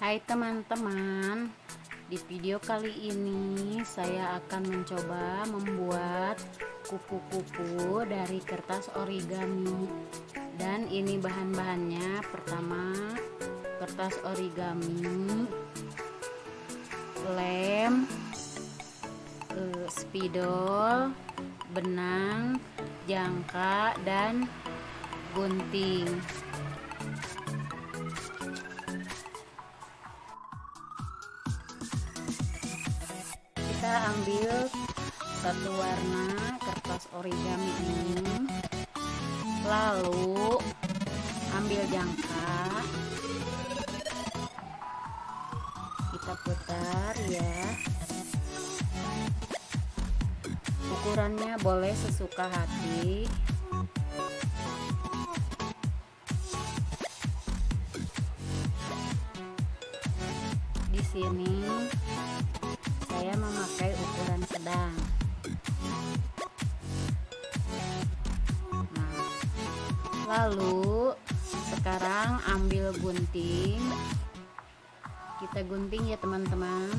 Hai teman-teman, di video kali ini saya akan mencoba membuat kupu-kupu dari kertas origami. Dan ini bahan-bahannya: pertama, kertas origami, lem, spidol, benang, jangka, dan gunting. Kita ambil satu warna kertas origami ini, lalu ambil jangka, kita putar ya. Ukurannya boleh sesuka hati. Di sini saya memakai ukuran sedang. Nah, lalu sekarang ambil gunting, kita gunting ya teman-teman.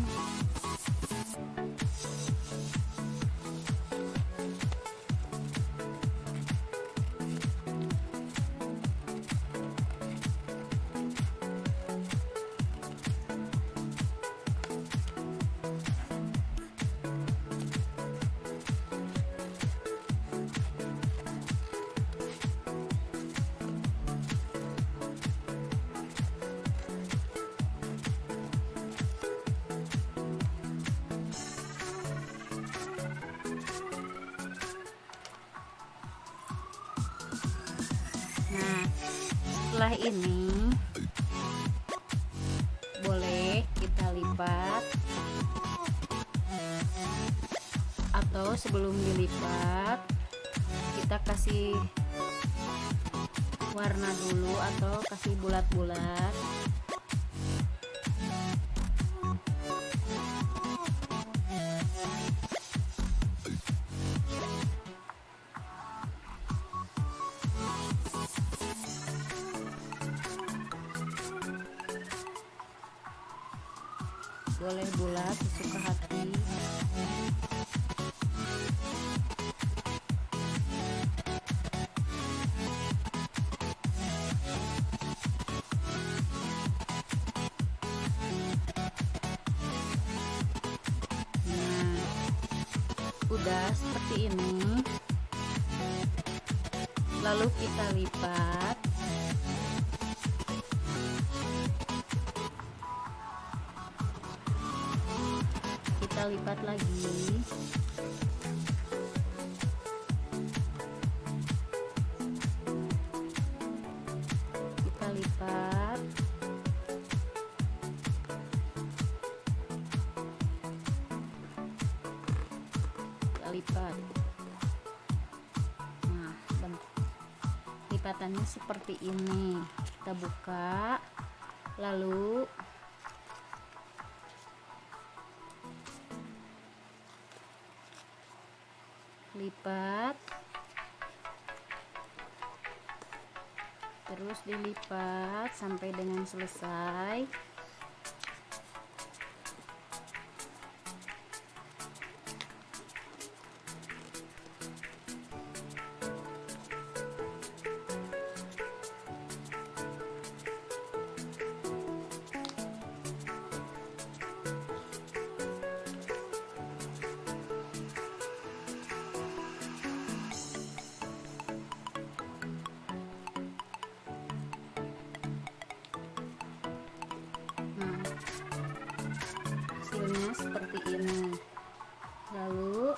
Nah, setelah ini boleh kita lipat, atau sebelum dilipat kita kasih warna dulu atau kasih bulat-bulat. Boleh bulat sesuka hati. Nah, udah seperti ini. Lalu kita lipat. Kita lipat lagi. Kita lipat. Kita lipat. Nah, lipatannya seperti ini. Kita buka, lalu lipat, terus dilipat sampai dengan selesai. Hasilnya seperti ini. Lalu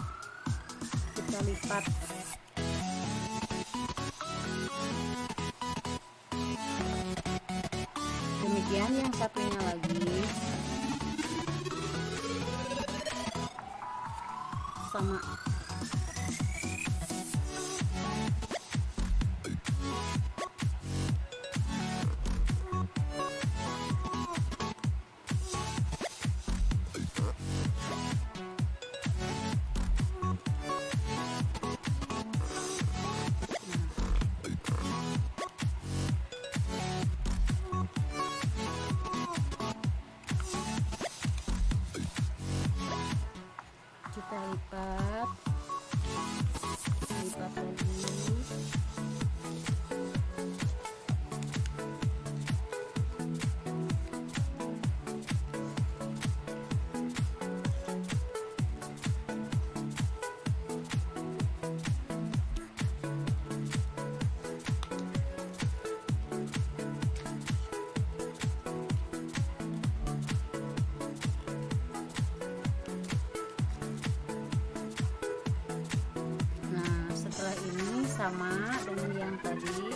kita lipat. Demikian yang satunya lagi. Sama. sama dengan yang tadi,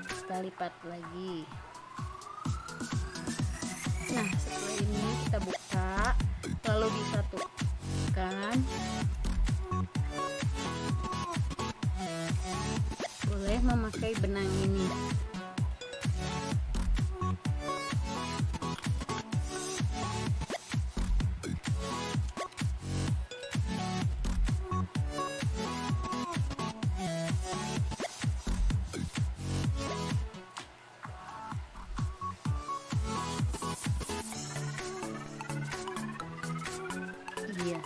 kita lipat lagi. Nah, setelah ini kita buka, lalu disatukan. Boleh memakai benang ini. Iya.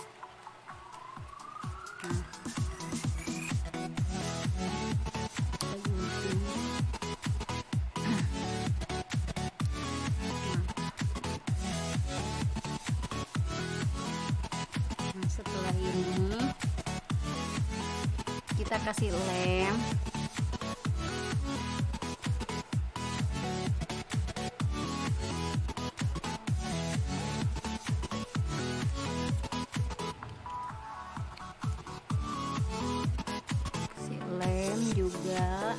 Nah, setelah ini kita kasih lem. Kasih lem juga.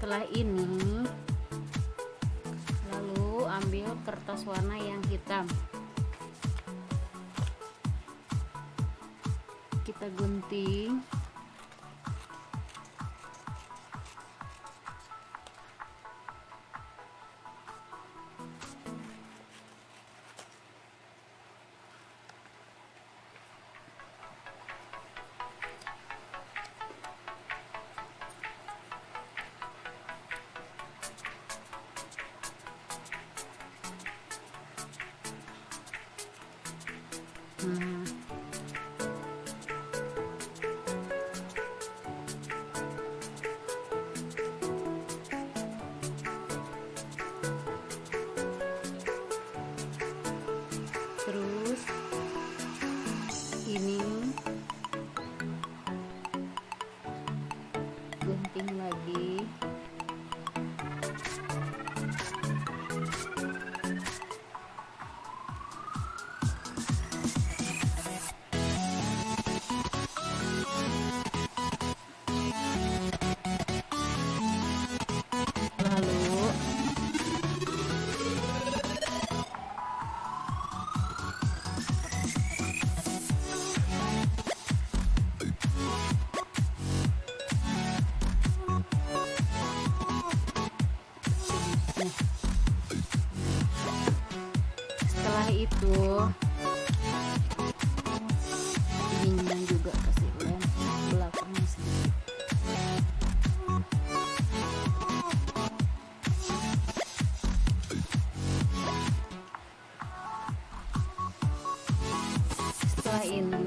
Setelah ini lalu ambil kertas warna yang hitam, kita gunting. Nah, terus ini gunting lagi. Setelah itu ininya juga kasih lem belakangnya sedikit. Setelah ini